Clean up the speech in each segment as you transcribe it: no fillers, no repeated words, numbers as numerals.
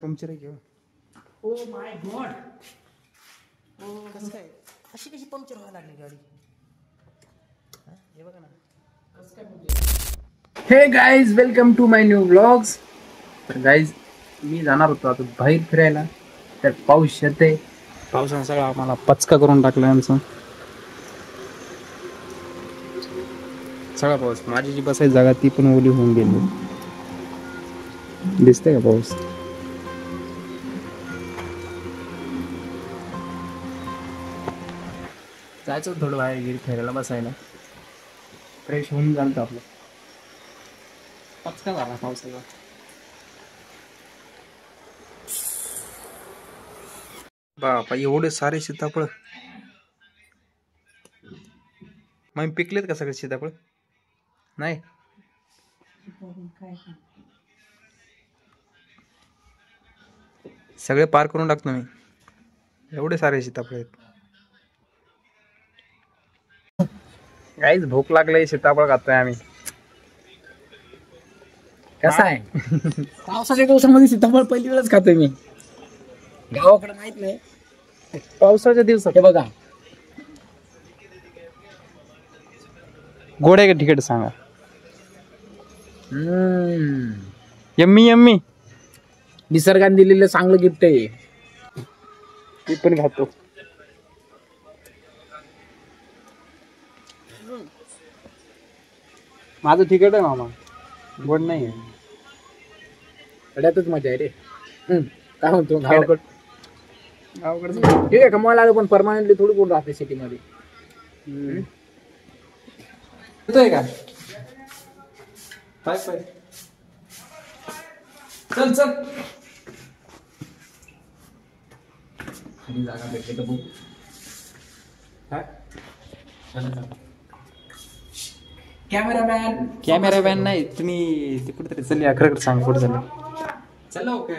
Puncture आहे. Oh my God. कसं काय अशी कशी पंक्चर व्हायला लागली गाडी? हे बघा ना कसं काय puncture. Hey guys, welcome to my new vlogs. तर गाईज, मी जाणार होतो आता बाहेर फिरायला, तर पाऊस येते. पावसानं सगळा आम्हाला पचका करून टाकला आमचं. सगळा पाऊस, माझी जी बसायची जागा ती पण ओली होऊन गेली. दिसते का पाऊस? जायचं थोडं बाहेर गिर फिरायला बसायला, फ्रेश होऊन जातं आपलं. पचका झाला पावसाचा. बापा, एवढे सारे सीताफळ. मग पिकलेत का सगळे सीताफळ? नाही. सगळे पार करून टाकतो मी. एवढे सारे सीताफळ आहेत. काहीच भूक लागली, सीताफळ खातोय आम्ही. कसं आहे पावसाच्या दिवसामध्ये सीताफळ पहिली वेळच खातोय मी. गावाकडे माहित नाही. पावसाच्या दिवसात हे बघा, गोड आहे का तिकीट सांगा. Yummy yummy. निसर्गाने दिलेलं चांगलं गिफ्ट आहे. मी पण खातो. माझं तिकीट आहे मामा, गोड नाही आहे. सगळ्यातच मजा आहे रे. काय म्हणतो गावाकडचं ठीक आहे, कमवायला आलं पण परमानंटली थोडी कोण राहते सिटी मध्ये. येतोय का? पाय पाय. चल चल. खाली जागा भेटली तर बघू. कॅमेरामॅन. कॅमेरामॅन नाही, तुम्ही ते कुठेतरी चल या खरं सांग कुठे झालं. चल ओके.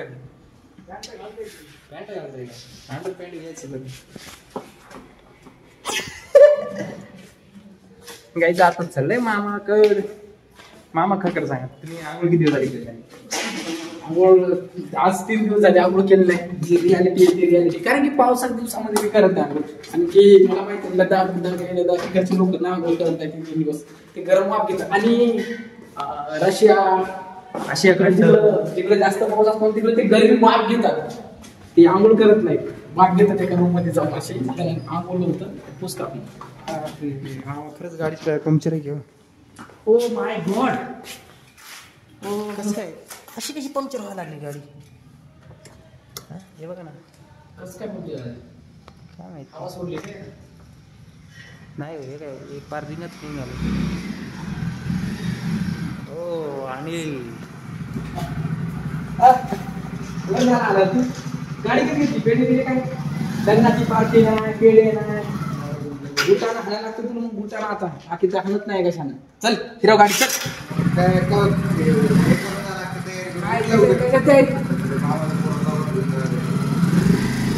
गायचं आता चाललंय मामा कर. मामा खरं सांगा, तुम्ही आंघोळ किती दिवस झाली? आंघोळ आज 3 दिवस झाले आंघोळ केलेलं आहे. जी रियालिटी आहे ती रियालिटी. कारण की पावसाच्या दिवसामध्ये मी करत नाही आंघोळ. आणि की मला माहिती आहे लदाख तिकडचे लोक ना आंघोळ करत नाही 3 दिवस. ते गरम वाफ घेतात. आणि रशियाकडे तिकडे जास्त पाऊस असतो, तिकडे ते गरमी वाफ घेतात. ते आंघोळ करत नाही, वाफ घेतात एका रूम मध्ये जाऊन. असे आंघोळ होतं पुस्तक. खरंच गाडी पंक्चर आहे किंवा. Oh my God. कसं काय अशी कशी पंक्चर व्हायला लागली गाडी? हे बघा ना कसं काय पंक्चर झालं? काय माहिती. आवाज सोडली नाही हे काय एक बार रिंगच होऊन झालं. हो अनिल. गाडी कधी घेतली? पेढे दिले काय? लग्नाची पार्टी नाही, पेढे नाही. बुटाना खायला लागतं तुला. मग बुटाना आता बाकीचं खाणत नाही कशानं. चल फिरव गाडी. चल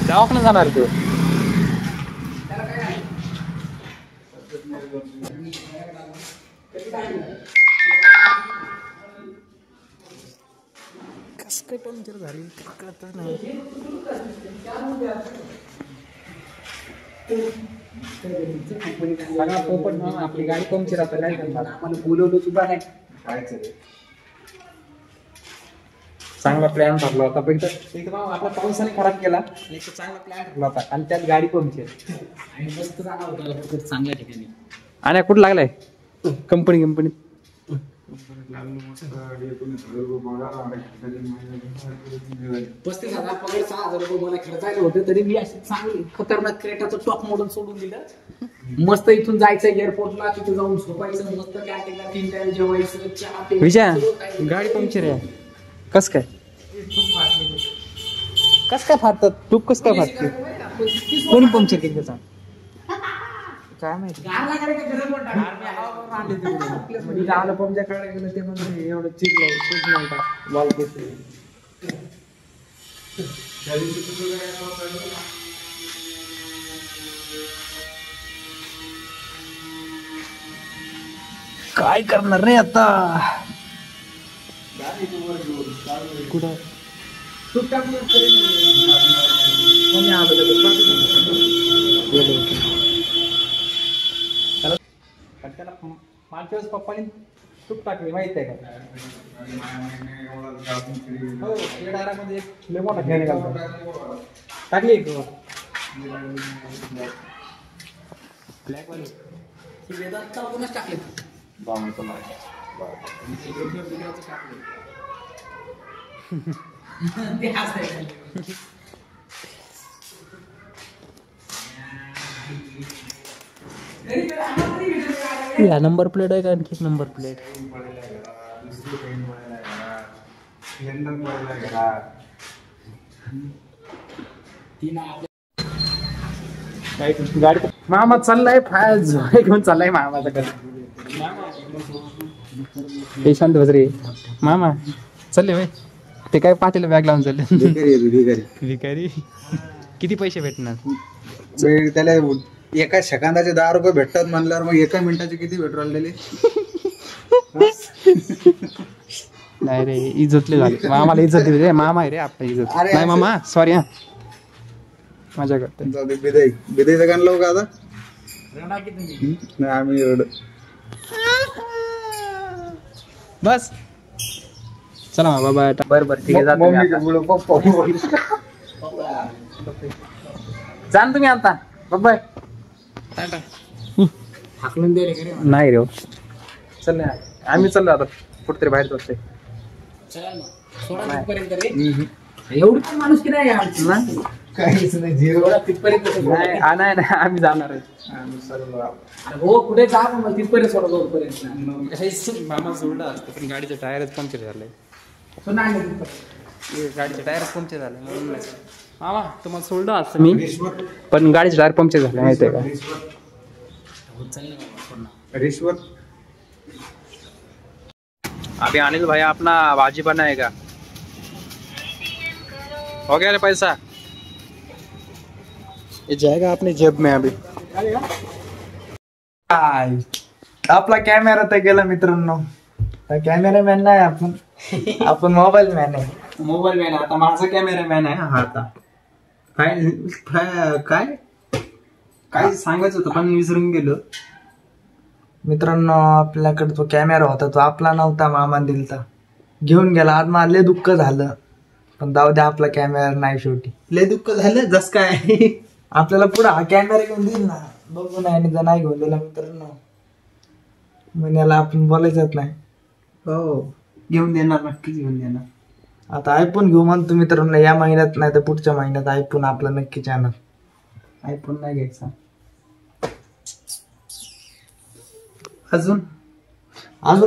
दवाखान्यात जाणार तू? कसं काय पंक्चर झाली कळतच नाही. आपली गाडी पंक्चर आता काय करणार? आम्हाला बोलवलं सुद्धा नाही. चांगला प्लॅन ठरला होता, पण आपला पावसाने खराब केला. एक चांगला प्लॅन ठरला होता आणि त्यात गाडी पंक्चर. आणि मस्त जाणार होतं चांगल्या ठिकाणी. आणि कुठं लागलाय? कंपनीत. ₹35,000 पगार, ₹6,000 मला खर्चायला होते. तरी मी अशी चांगली खतरनाक क्रेटाचं टॉप मॉडेल सोडून दिलं. मस्त इथून जायचं एअरपोर्टला, तिथे जाऊन झोपायचं, मस्त कॅन्टीनला 3 टाइम जेवायचं, चहा प्यायचं. विजय, गाडी पंक्चर आहे. कस काय फाडतात? तूप कस काय फाडते? कोणी पंक्चर केली त्याचा? काय माहिती. आलं पंक्चर गेलं ते म्हणजे एवढं चिडलं काय करणार रे आता? कुठं तूप टाकून कोणी आलं तर त्याला मागच्या वेळेस पप्पाने तूप टाकले माहित आहे का? हो डायरामध्ये एक लय मोठा खेळ टाकली एक ब्लॅक वाली वेदांत टाकूनच टाकले या नंबर प्लेट आहे का आणखी नंबर प्लेट गाडी मामा चाललाय फाज घेऊन चाललाय मामाचा घर हे शांत बस रे मामा चालले भाई ते काय पातेला बॅग लावून चालले भिकारी किती पैसे भेटणार त्याला एका सेकंदाचे 10 रुपये भेटतात म्हणल्यावर मग एका मिनिटाचे किती पेट्रोल दिले नाही रे इज्जतले झाले मामाला इज्जत दिली रे मामा आहे रे आपला इज्जत नाही मामा सॉरी हा मजा करते बिदाईचं गाणं लावू का आता नाही आम्ही एवढं बस चला बाबा बरं ठीक आहे जा तुम्ही आता बाय हाकलून दे रे नाही रे चल आम्ही चाललो आता कुठतरी बाहेर जातोय एवढी पण माणूस की नाही काहीच नाही झिरो तिथपर्यंत नाही आम्ही जाणार आहे हो कुठे जा मग तिथपर्यंत सोडा मामा सोडला असतं पण गाडीचं टायरच पंक्चर झालंय गाडीचं टायरच पंक्चर झालंय म्हणून मामा तुम्हाला सोडलं असतं मी पण गाडीचं टायर पंक्चर झालं माहिती आहे का रिश्वत अभी अनिल भाई अपना भाजी बनाएगा हो गया रे पैसा ये जाएगा अपनी जेब में अभी आपला कॅमेरा तर गेला मित्रांनो कॅमेरामॅन नाही आपण मोबाईल मॅन आहे मोबाईल मॅन आता माझा कॅमेरामॅन आहे हा आता काय काय सांगायचं होतं पण विसरून गेलो मित्रांनो आपल्याकडे तो कॅमेरा होता तो आपला नव्हता मामा दिलता घेऊन गेला आज मला लय दुःख झालं पण जाऊ द्या आपला कॅमेरा नाही शेवटी लय दुःख झालं जस काय आपल्याला पुढे हा कॅमेरा घेऊन देईल ना बघू नाही आणि जर नाही घेऊन दिला मित्रांनो मग याला आपण बोलायचंच नाही हो घेऊन देणार नक्कीच घेऊन देणार आता आयफोन घेऊ म्हणतो मित्रांनो या महिन्यात नाही तर पुढच्या महिन्यात आयफोन आपला नक्कीच येणार आयफोन नाही घ्यायचा अजून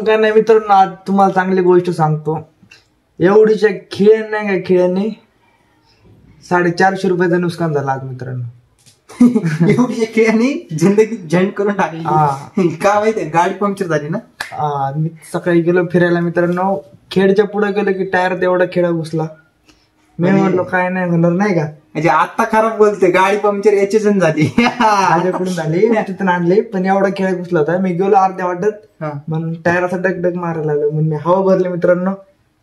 काय नाही मित्रांनो आज तुम्हाला चांगली गोष्ट सांगतो एवढीच्या खेळ नाही का खेळाने 450 रुपयाचं नुकसान झालं आज मित्रांनो एवढी खेळाने जिंदगी जॉईन करून टाकली का माहितीये गाडी पंक्चर झाली ना मी सकाळी गेलो फिरायला मित्रांनो खेडच्या पुढे गेलो की टायर तेवढा खेळा घुसला मी म्हटलो काय नाही होणार नाही का म्हणजे आता खराब बोलते गाडी पंक्चर याचीच झाली माझ्याकडून झाली तिथून आणली पण एवढा खेळ घुसला होता मी गेलो अर्ध्या वाटत म्हणून टायर असा डगडग मारायला लागलो म्हणून मी हवा भरली मित्रांनो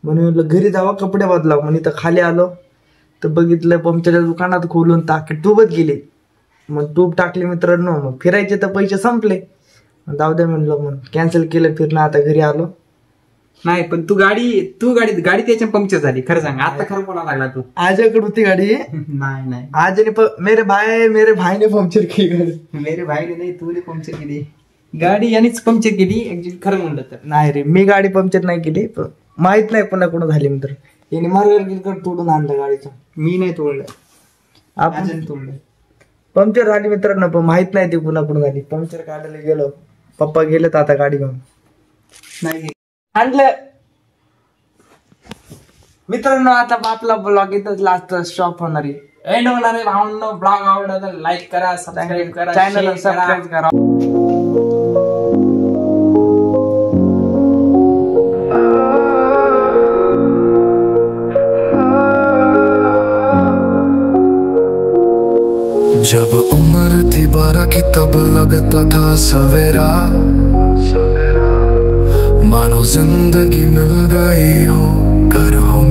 म्हणून म्हटलं घरी जावं कपडे बदलाव म्हणून इथं खाली आलो तर बघितलं पंक्चरच्या दुकानात खोलून टाकी ट्यूबच गेली मग ट्यूब टाकली मित्रांनो मग फिरायचे तर पैसे संपले जाऊ दे म्हणलं मग कॅन्सल केलं फिरणं आता घरी आलो नाही पण गाडी त्याच्या पंक्चर झाली खरं सांग आता खरं बोला लागला तू आजकडे होती गाडी नाही आजने मेरे भाई ने पंक्चर केली गाडी मेरे भाईने नाही तू पंक्चर केली गाडी यानेच पंक्चर केली ऍक्च्युअली खरं म्हणलं तर नाही रे मी गाडी पंक्चर नाही केली माहित नाही पुन्हा कोण झाली मित्र याने मार्ग तोडून आणलं गाडीचं मी नाही तोडलं आपण तोडलं पंक्चर झाली मित्रांनो पण माहित नाही ती पुन्हा कोण झाली पंक्चर काढायला गेलो पप्पा गेलेत आता गाडी घेऊन नाही आणलं मित्रांनो आता आपला ब्लॉग इथंच लास्ट स्टॉप होणार आहे एंड होणार आहे भावनो ब्लॉग आवडला तर लाईक करा सबस्क्राईब करा चॅनल सबस्क्राईब करा जब उम्र थी 12 की तब लगता था सवेरा मानो जिंदगी मिल गई हो घर हो